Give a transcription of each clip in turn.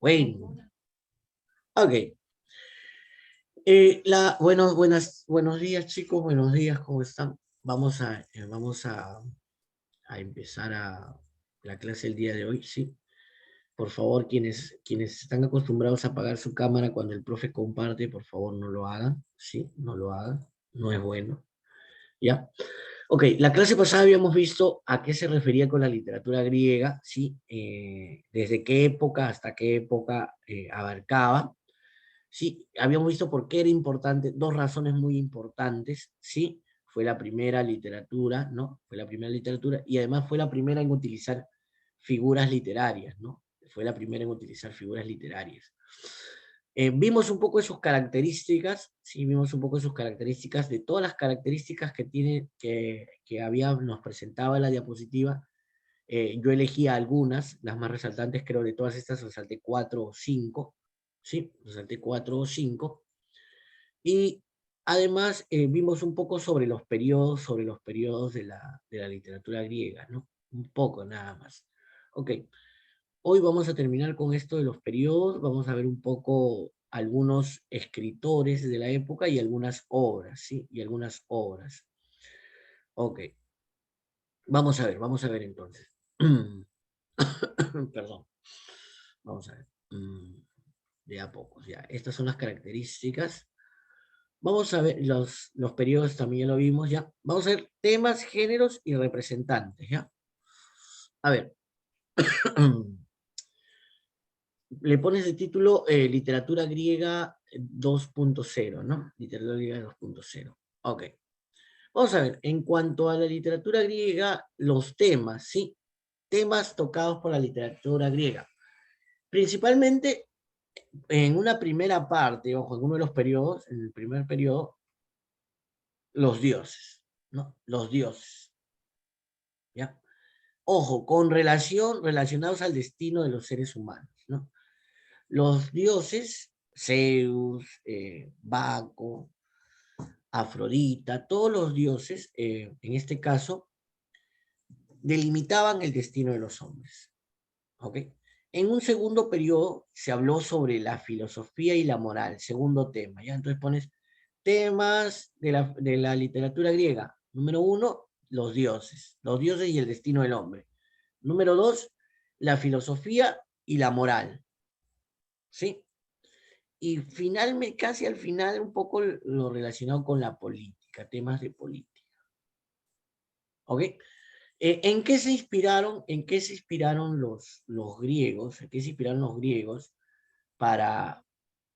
Bueno, ok. Buenos días, chicos, buenos días, ¿cómo están? Vamos a empezar la clase el día de hoy, ¿sí? Por favor, quienes están acostumbrados a apagar su cámara cuando el profe comparte, por favor, no lo hagan, ¿sí? No lo hagan, no es bueno, ¿ya? Ok, la clase pasada habíamos visto a qué se refería con la literatura griega, ¿sí? Desde qué época hasta qué época abarcaba. Sí, habíamos visto por qué era importante, dos razones muy importantes, ¿sí? Fue la primera literatura, ¿no? Fue la primera literatura y además fue la primera en utilizar figuras literarias, ¿no? Fue la primera en utilizar figuras literarias. Vimos un poco de sus características, sí, vimos un poco de sus características, de todas las características que tiene, nos presentaba la diapositiva. Yo elegí algunas, las más resaltantes, creo de todas estas resalté 4 o 5, ¿sí? Resalté 4 o 5. Y además vimos un poco sobre los periodos de la literatura griega, ¿no? Un poco nada más. Ok, hoy vamos a terminar con esto de los periodos, vamos a ver un poco algunos escritores de la época y algunas obras, ¿sí? Y algunas obras. Ok, vamos a ver entonces. Perdón. Vamos a ver. De a pocos, ya. Estas son las características. Vamos a ver los periodos, también ya lo vimos, ya. Vamos a ver temas, géneros y representantes, ya. A ver. Le pones de título Literatura griega 2.0, ¿no? Literatura griega 2.0. Ok. Vamos a ver, en cuanto a la literatura griega, los temas, ¿sí? Temas tocados por la literatura griega. Principalmente en una primera parte, ojo, en uno de los periodos, en el primer periodo, los dioses, ¿no? Los dioses, ¿ya? Ojo, relacionados al destino de los seres humanos, ¿no? Los dioses, Zeus, Baco, Afrodita, todos los dioses, en este caso, delimitaban el destino de los hombres, ¿ok? En un segundo periodo se habló sobre la filosofía y la moral, segundo tema, ¿ya? Entonces pones temas de la literatura griega. Número uno, los dioses y el destino del hombre. Número dos, la filosofía y la moral, ¿sí? Y finalmente, casi al final, un poco lo relacionado con la política, temas de política, ¿ok? ¿En qué se inspiraron los griegos? ¿En qué se inspiraron los griegos para,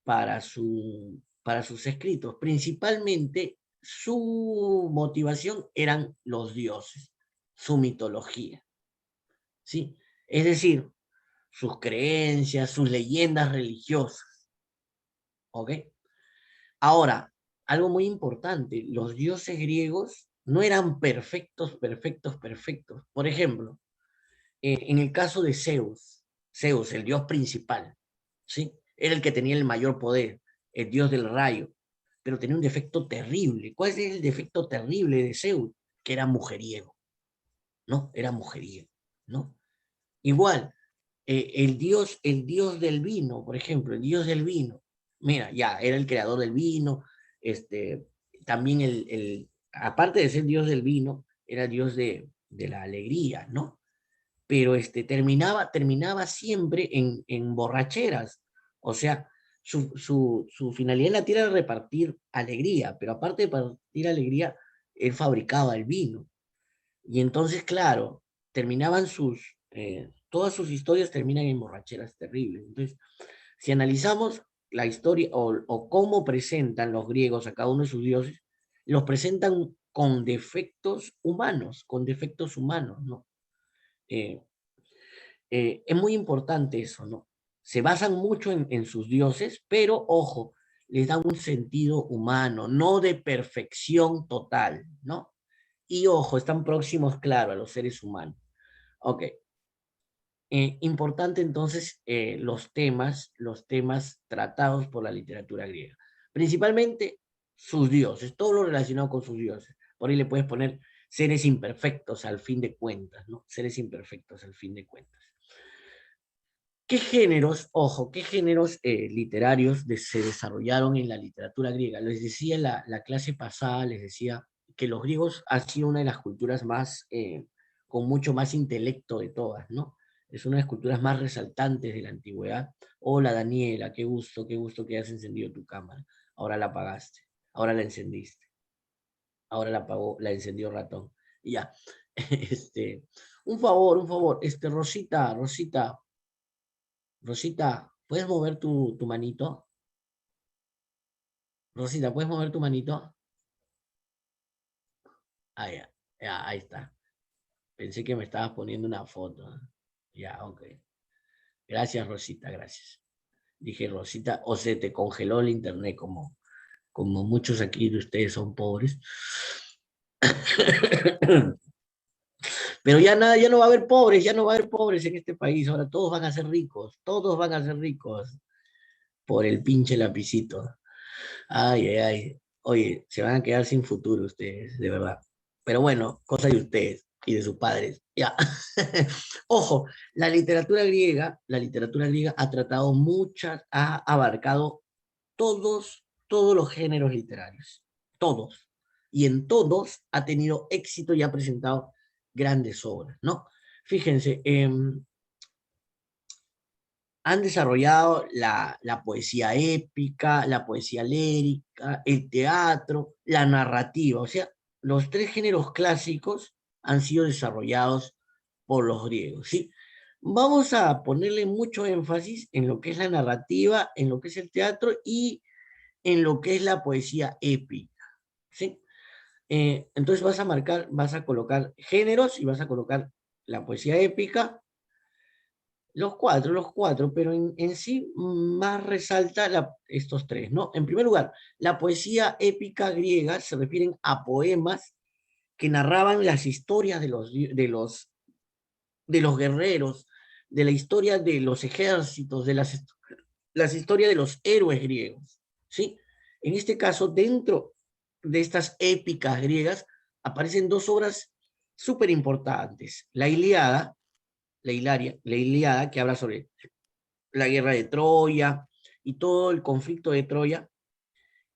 para sus escritos? Principalmente su motivación eran los dioses, su mitología, ¿sí? Es decir, sus creencias, sus leyendas religiosas, ¿ok? Ahora, algo muy importante, los dioses griegos no eran perfectos, perfectos, perfectos. Por ejemplo, en el caso de Zeus, Zeus, el dios principal, ¿sí? Era el que tenía el mayor poder, el dios del rayo, pero tenía un defecto terrible. ¿Cuál es el defecto terrible de Zeus? Que era mujeriego, ¿no? Era mujeriego, ¿no? Igual, el dios del vino, por ejemplo, el dios del vino, mira, ya, era el creador del vino, este, también aparte de ser dios del vino, era dios de la alegría, ¿no? Pero terminaba siempre en borracheras. O sea, su finalidad en la tierra era repartir alegría, pero aparte de repartir alegría, él fabricaba el vino. Y entonces, claro, todas sus historias terminan en borracheras terribles. Entonces, si analizamos la historia o cómo presentan los griegos a cada uno de sus dioses, los presentan con defectos humanos, ¿no? Eh, es muy importante eso, ¿no? Se basan mucho en sus dioses, pero ojo, les dan un sentido humano, no de perfección total, ¿no? Y ojo, están próximos, claro, a los seres humanos. Ok. Importante entonces los temas tratados por la literatura griega. Principalmente sus dioses, todo lo relacionado con sus dioses. Por ahí le puedes poner seres imperfectos al fin de cuentas, ¿no? Seres imperfectos al fin de cuentas. ¿Qué géneros, ojo, qué géneros literarios se desarrollaron en la literatura griega? Les decía en la clase pasada, les decía que los griegos han sido una de las culturas más, con mucho más intelecto de todas, ¿no? Es una de las culturas más resaltantes de la antigüedad. Hola Daniela, qué gusto que hayas encendido tu cámara. Ahora la apagaste, ahora la encendiste, ahora la apagó, la encendió ratón. Y ya, un favor, Rosita, ¿puedes mover tu manito? Rosita, ¿puedes mover tu manito? Ah, ya, ya, ahí está. Pensé que me estabas poniendo una foto. Ya, ok. Gracias, Rosita, gracias. Dije, Rosita, o se te congeló el internet como muchos aquí de ustedes son pobres. Pero ya nada, ya no va a haber pobres, ya no va a haber pobres en este país. Ahora todos van a ser ricos, todos van a ser ricos por el pinche lapicito. Ay, ay, ay. Oye, se van a quedar sin futuro ustedes, de verdad. Pero bueno, cosa de ustedes y de sus padres. Ya. Ojo, la literatura griega ha tratado muchas, ha abarcado todos los géneros literarios. Todos. Y en todos ha tenido éxito y ha presentado grandes obras, ¿no? Fíjense, han desarrollado la poesía épica, la poesía lírica, el teatro, la narrativa. O sea, los tres géneros clásicos han sido desarrollados por los griegos, ¿sí? Vamos a ponerle mucho énfasis en lo que es la narrativa, en lo que es el teatro y en lo que es la poesía épica, ¿sí? Entonces vas a colocar géneros y vas a colocar la poesía épica, los cuatro, pero en sí más resalta estos tres, ¿no? En primer lugar, la poesía épica griega se refieren a poemas que narraban las historias de los guerreros, de la historia de los ejércitos, las historias de los héroes griegos, ¿sí? En este caso, dentro de estas épicas griegas, aparecen dos obras súper importantes. La Ilíada, que habla sobre la guerra de Troya y todo el conflicto de Troya,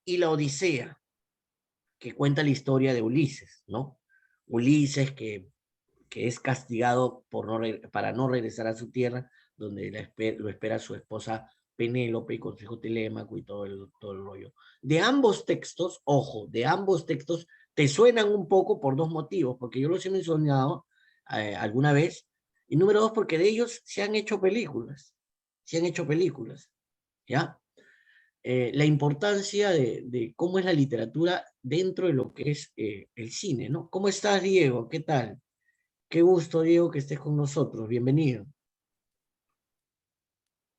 y la Odisea, que cuenta la historia de Ulises, ¿no? Ulises que es castigado para no regresar a su tierra, donde lo espera su esposa Penélope y con su hijo Telémaco y todo el rollo. De ambos textos, ojo, de ambos textos te suenan un poco por dos motivos, porque yo los he mencionado alguna vez, y número dos, porque de ellos se han hecho películas, ¿ya? La importancia de cómo es la literatura dentro de lo que es el cine, ¿no? ¿Cómo estás, Diego? ¿Qué tal? Qué gusto, Diego, que estés con nosotros. Bienvenido.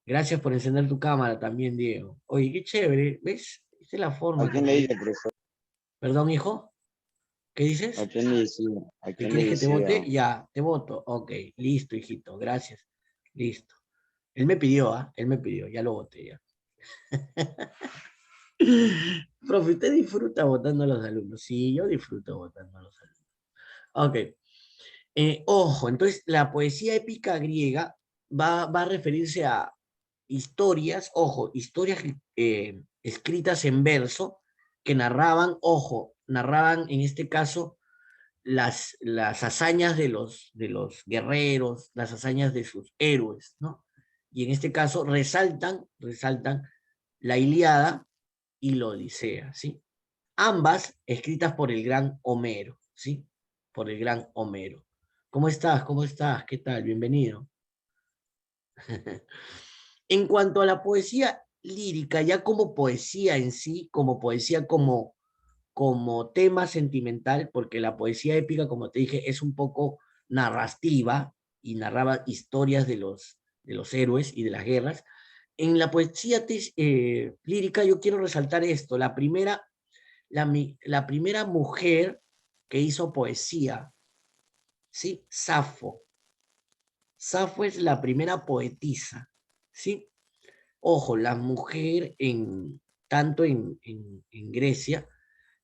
Gracias por encender tu cámara también, Diego. Oye, qué chévere. ¿Ves? Esta es la ¿A forma quién como... le dice, profesor? Perdón, hijo. ¿Qué ¿A dices? quién le dice? ¿A ¿Que quién le quieres que te dice? vote? Ya, te voto. Ok, listo, hijito. Gracias. Listo. Él me pidió, ¿ah? Él me pidió. Ya lo voté, ya. Profe, ¿usted disfruta votando a los alumnos? Sí, yo disfruto votando a los alumnos. Ok. Ojo, entonces la poesía épica griega va a referirse a historias, ojo, historias escritas en verso que narraban, ojo, narraban en este caso las hazañas de los guerreros, las hazañas de sus héroes, ¿no? Y en este caso resaltan la Ilíada y la Odisea, ¿sí? Ambas escritas por el gran Homero, ¿sí? Por el gran Homero. ¿Cómo estás? ¿Cómo estás? ¿Qué tal? Bienvenido. En cuanto a la poesía lírica, ya como poesía en sí, como poesía como tema sentimental, porque la poesía épica, como te dije, es un poco narrativa y narraba historias de los héroes y de las guerras. En la poesía lírica yo quiero resaltar esto, la primera mujer que hizo poesía, ¿sí? Safo. Safo es la primera poetisa, ¿sí? Ojo, la mujer tanto en Grecia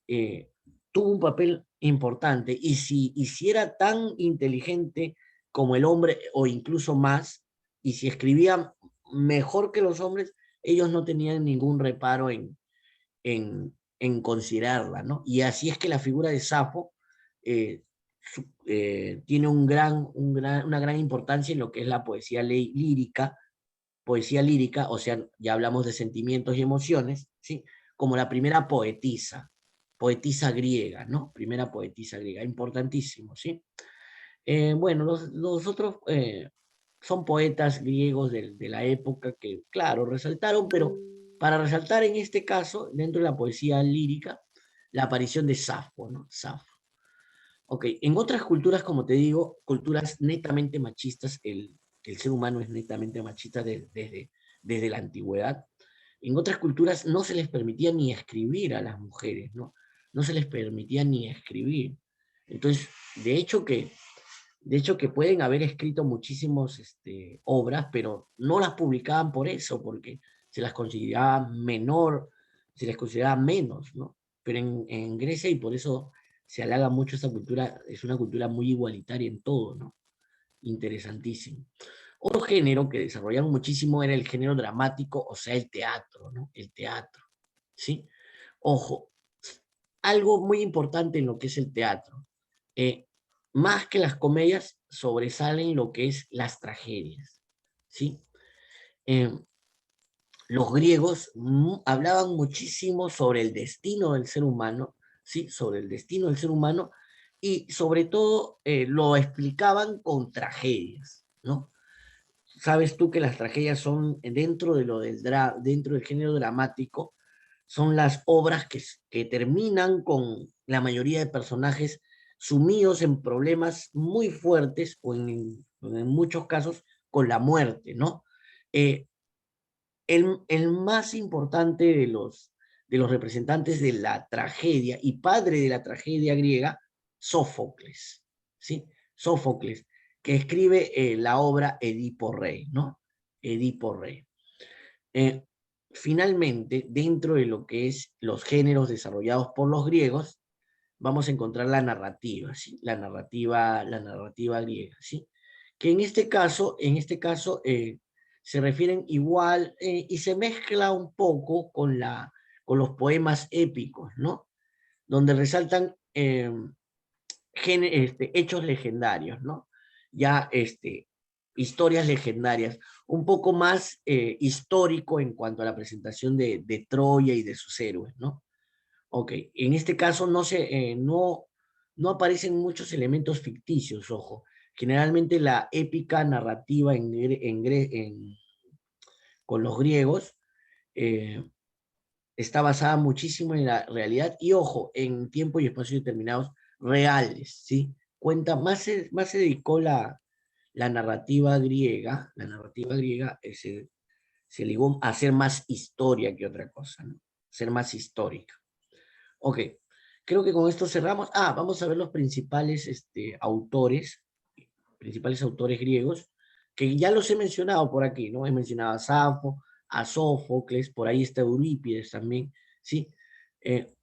eh, tuvo un papel importante y si era tan inteligente como el hombre o incluso más, y si escribían mejor que los hombres, ellos no tenían ningún reparo en considerarla, ¿no? Y así es que la figura de Safo tiene una gran importancia en lo que es la poesía lírica, o sea, ya hablamos de sentimientos y emociones, ¿sí? Como la primera poetisa griega, ¿no? Primera poetisa griega, importantísimo, ¿sí? Bueno, los otros son poetas griegos de la época que, claro, resaltaron, pero para resaltar en este caso, dentro de la poesía lírica, la aparición de Safo, ¿no? Safo. Ok, en otras culturas, como te digo, culturas netamente machistas, el ser humano es netamente machista desde la antigüedad. En otras culturas no se les permitía ni escribir a las mujeres, ¿no? No se les permitía ni escribir. Entonces, de hecho que pueden haber escrito muchísimas obras, pero no las publicaban por eso, porque se las consideraba menor, se les consideraba menos, ¿no? Pero en Grecia, y por eso se halaga mucho esta cultura, es una cultura muy igualitaria en todo, ¿no? Interesantísimo. Otro género que desarrollaron muchísimo era el género dramático, o sea, el teatro, ¿no? El teatro, ¿sí? Ojo, algo muy importante en lo que es el teatro. eh, Más que las comedias, sobresalen lo que es las tragedias, ¿sí? Eh, los griegos hablaban muchísimo sobre el destino del ser humano, ¿sí? Sobre el destino del ser humano, y sobre todo lo explicaban con tragedias, ¿no? Sabes tú que las tragedias son dentro de dentro del género dramático, son las obras que terminan con la mayoría de personajes sumidos en problemas muy fuertes o en muchos casos con la muerte, ¿no? Eh, el más importante de los representantes de la tragedia y padre de la tragedia griega, Sófocles, ¿sí? Sófocles, que escribe la obra Edipo Rey, ¿no? Edipo Rey. Eh, Finalmente, dentro de lo que es los géneros desarrollados por los griegos, vamos a encontrar la narrativa, ¿sí? La narrativa griega, ¿sí? Que en este caso se refieren igual y se mezcla un poco con los poemas épicos, ¿no? Donde resaltan hechos legendarios, ¿no? Ya historias legendarias, un poco más histórico en cuanto a la presentación de Troya y de sus héroes, ¿no? Ok, en este caso no aparecen muchos elementos ficticios, ojo. Generalmente la épica narrativa con los griegos eh, está basada muchísimo en la realidad y, ojo, en tiempo y espacio determinados reales, ¿sí? Más se dedicó la narrativa griega se ligó a hacer más historia que otra cosa, ¿no? Ser más histórica. Ok, creo que con esto cerramos. Vamos a ver los principales autores griegos, que ya los he mencionado por aquí, ¿no? He mencionado a Safo, a Sófocles, por ahí está Eurípides también, ¿sí?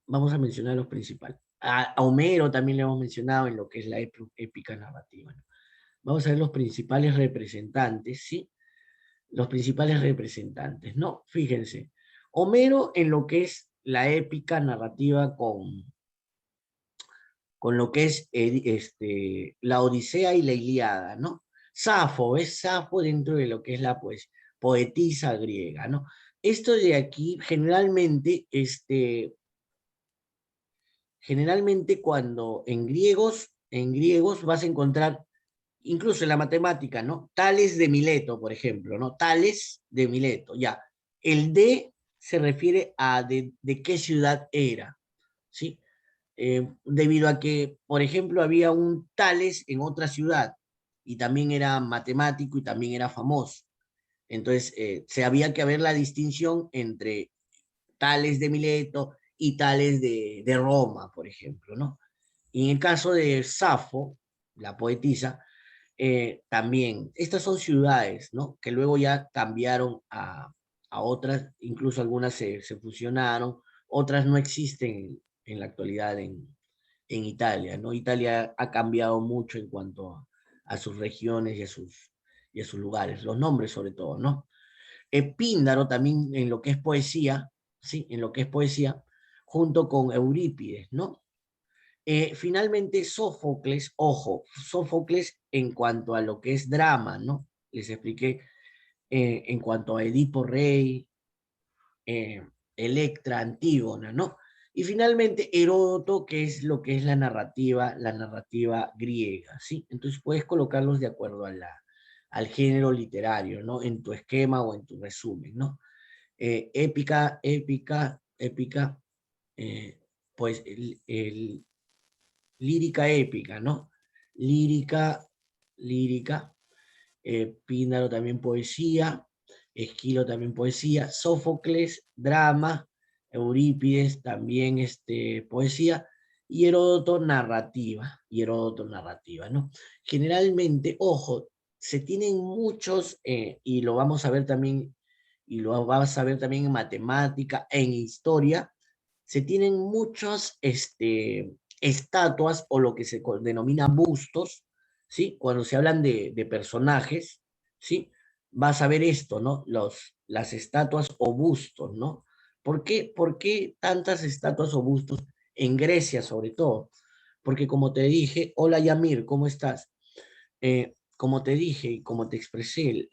Vamos a mencionar los principales. A Homero también le hemos mencionado en lo que es la épica narrativa, ¿no? Vamos a ver los principales representantes, ¿sí? Los principales representantes, ¿no? Fíjense, Homero en lo que es la épica narrativa con lo que es la Odisea y la Ilíada, ¿no? Safo, es Safo dentro de lo que es la poetisa griega, ¿no? Esto de aquí, generalmente cuando en griegos vas a encontrar, incluso en la matemática, ¿no? Tales de Mileto, por ejemplo, ¿no? Tales de Mileto, ya. El de se refiere a de qué ciudad era, ¿sí? Debido a que, por ejemplo, había un Tales en otra ciudad y también era matemático y también era famoso. Entonces, se había que ver la distinción entre Tales de Mileto y Tales de Roma, por ejemplo, ¿no? Y en el caso de Safo, la poetisa, también, estas son ciudades, ¿no? Que luego ya cambiaron a otras, incluso algunas se fusionaron, otras no existen en la actualidad en Italia, ¿no? Italia ha cambiado mucho en cuanto a sus regiones y a sus lugares, los nombres sobre todo, ¿no? Píndaro también en lo que es poesía, ¿sí? En lo que es poesía, junto con Eurípides, ¿no? Finalmente, Sófocles, ojo, Sófocles en cuanto a lo que es drama, ¿no? Les expliqué en cuanto a Edipo Rey, eh, Electra, Antígona, ¿no? Y finalmente Heródoto, que es lo que es la narrativa griega, ¿sí? Entonces puedes colocarlos de acuerdo a al género literario, ¿no? En tu esquema o en tu resumen, ¿no? Épica, épica, épica, eh, pues lírica épica, ¿no? Lírica, lírica, Píndaro también poesía, Esquilo también poesía, Sófocles, drama, Eurípides también poesía, y Heródoto narrativa, ¿no? Generalmente, ojo, se tienen muchos, y lo vamos a ver también, y lo vas a ver también en matemática, en historia, se tienen muchos, estatuas o lo que se denomina bustos, ¿sí? Cuando se hablan de personajes, ¿sí? Vas a ver esto, ¿no? Las estatuas o bustos, ¿no? ¿Por qué tantas estatuas o bustos en Grecia sobre todo? Porque como te dije, hola Yamir, ¿cómo estás? Como te dije y como te expresé,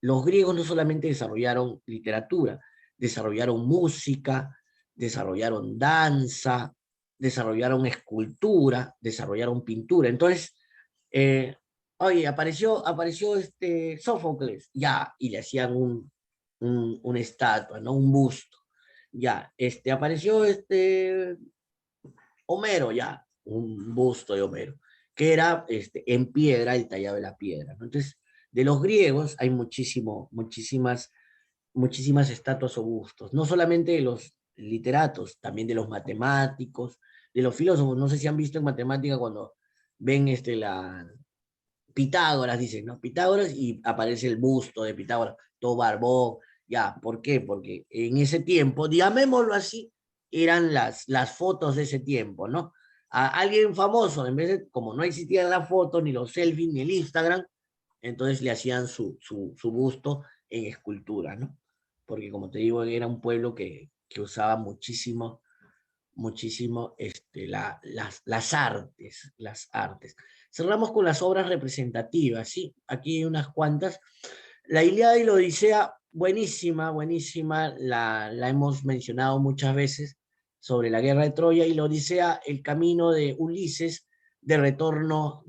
los griegos no solamente desarrollaron literatura, desarrollaron música, desarrollaron danza, desarrollaron escultura, desarrollaron pintura. Entonces, eh, oye, apareció Sófocles, ya, y le hacían una estatua, ¿no? Un busto. Ya, apareció Homero, ya, un busto de Homero, que era en piedra, el tallado de la piedra, ¿no? Entonces, de los griegos hay muchísimas estatuas o bustos, no solamente de los literatos, también de los matemáticos, de los filósofos. No sé si han visto en matemática cuando ven Pitágoras, dicen, ¿no? Pitágoras, y aparece el busto de Pitágoras, todo barbón, ya, ¿por qué? Porque en ese tiempo, llamémoslo así, eran las fotos de ese tiempo, ¿no? A alguien famoso, en vez de, como no existían las fotos, ni los selfies, ni el Instagram, entonces le hacían su busto en escultura, ¿no? Porque como te digo, era un pueblo que usaba muchísimo, muchísimo las artes, las artes. Cerramos con las obras representativas, ¿sí? Aquí hay unas cuantas. La Ilíada y la Odisea, buenísima, buenísima, la hemos mencionado muchas veces sobre la guerra de Troya, y la Odisea, el camino de Ulises de retorno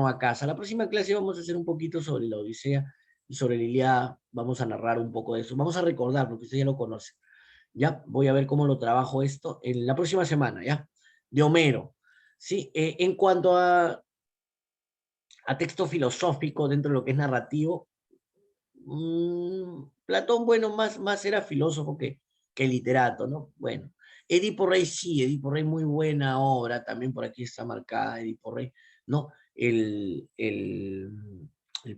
a casa. La próxima clase vamos a hacer un poquito sobre la Odisea y sobre la Ilíada, vamos a narrar un poco de eso, vamos a recordar, porque usted ya lo conoce. Ya, voy a ver cómo lo trabajo esto en la próxima semana, ¿ya? De Homero. Sí, en cuanto a texto filosófico dentro de lo que es narrativo, Platón, bueno, más era filósofo que literato, ¿no? Bueno, Edipo Rey sí, Edipo Rey muy buena obra, también por aquí está marcada Edipo Rey, ¿no? El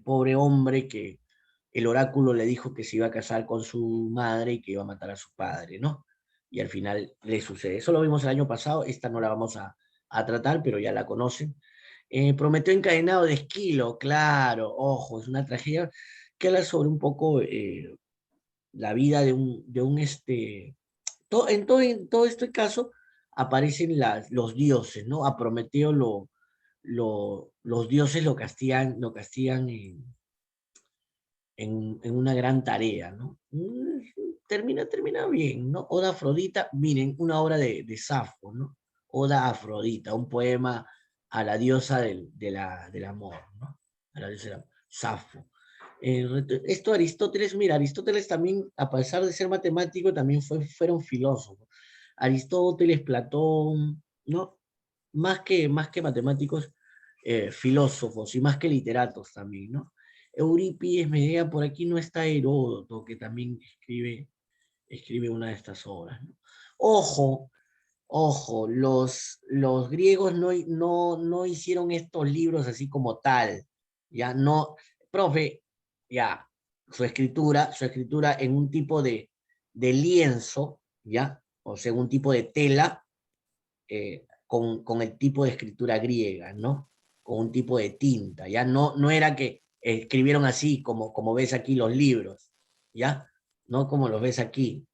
pobre hombre que el oráculo le dijo que se iba a casar con su madre y que iba a matar a su padre, ¿no? Y al final le sucede. Eso lo vimos el año pasado, esta no la vamos a tratar, pero ya la conocen. Prometeo encadenado de Esquilo, claro, ojo, es una tragedia que habla sobre un poco la vida en todo este caso aparecen los dioses, ¿no? A Prometeo los dioses lo castigan en una gran tarea, ¿no? Termina bien, ¿no? Oda a Afrodita, miren, una obra de Safo, ¿no? Oda a Afrodita, un poema a la diosa del amor, ¿no? A la diosa del amor, Safo. Esto Aristóteles, mira, Aristóteles también, a pesar de ser matemático, también fueron filósofos. Aristóteles, Platón, ¿no? Más que matemáticos, filósofos y más que literatos también, ¿no? Eurípides, Medea, por aquí no está Heródoto, que también escribe una de estas obras, ¿no? Ojo, ojo, los griegos no hicieron estos libros así como tal, ya no, profe, ya, su escritura en un tipo de lienzo, ya, o sea, un tipo de tela, con el tipo de escritura griega, ¿no? con un tipo de tinta, ¿ya? No era que escribieron así como ves aquí los libros, ¿ya? No como los ves aquí,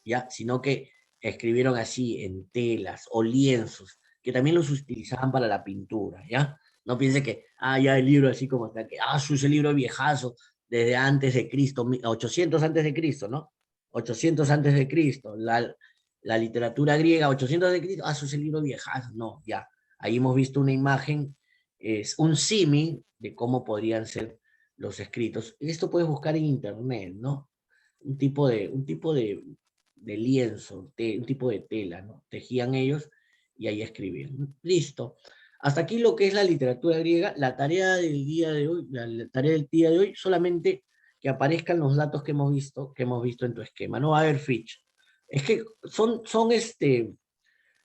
¿ya? Sino que escribieron así en telas o lienzos, que también los utilizaban para la pintura, ¿ya? No piense que, ya el libro así como está, que, ese libro viejazo, desde antes de Cristo, 800 antes de Cristo, ¿no? 800 antes de Cristo, la literatura griega, 800 de Cristo, ese libro viejazo, no, ya. Ahí hemos visto una imagen, es un símil de cómo podrían ser los escritos. Esto puedes buscar en internet, ¿no? Un tipo de lienzo, un tipo de tela, ¿no? Tejían ellos y ahí escribían. Listo. Hasta aquí lo que es la literatura griega. La tarea del día de hoy, la tarea del día de hoy, solamente que aparezcan los datos que hemos visto en tu esquema. No va a haber ficha. Es que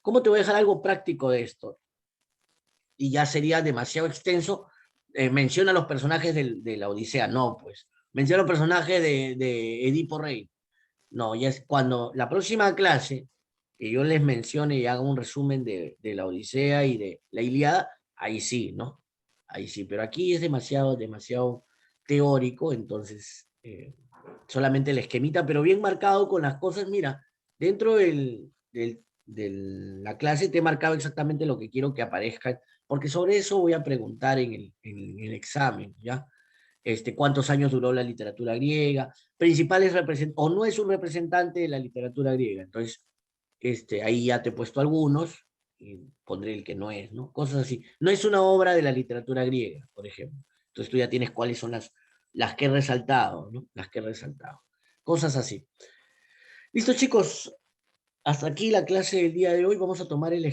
¿cómo te voy a dejar algo práctico de esto? Y ya sería demasiado extenso. Menciona los personajes de la Odisea. No, pues. Menciona los personajes de Edipo Rey. No, ya es cuando la próxima clase que yo les mencione y haga un resumen de la Odisea y de la Ilíada, ahí sí, ¿no? Ahí sí, pero aquí es demasiado teórico, entonces solamente el esquemita, pero bien marcado con las cosas, mira, dentro de la clase te he marcado exactamente lo que quiero que aparezca, porque sobre eso voy a preguntar en el examen, ¿ya? Cuántos años duró la literatura griega, principales representantes, o no es un representante de la literatura griega. Entonces, ahí ya te he puesto algunos, y pondré el que no es, ¿no? Cosas así. No es una obra de la literatura griega, por ejemplo. Entonces tú ya tienes cuáles son las que he resaltado, ¿no? Las que he resaltado. Cosas así. Listo, chicos. Hasta aquí la clase del día de hoy. Vamos a tomar el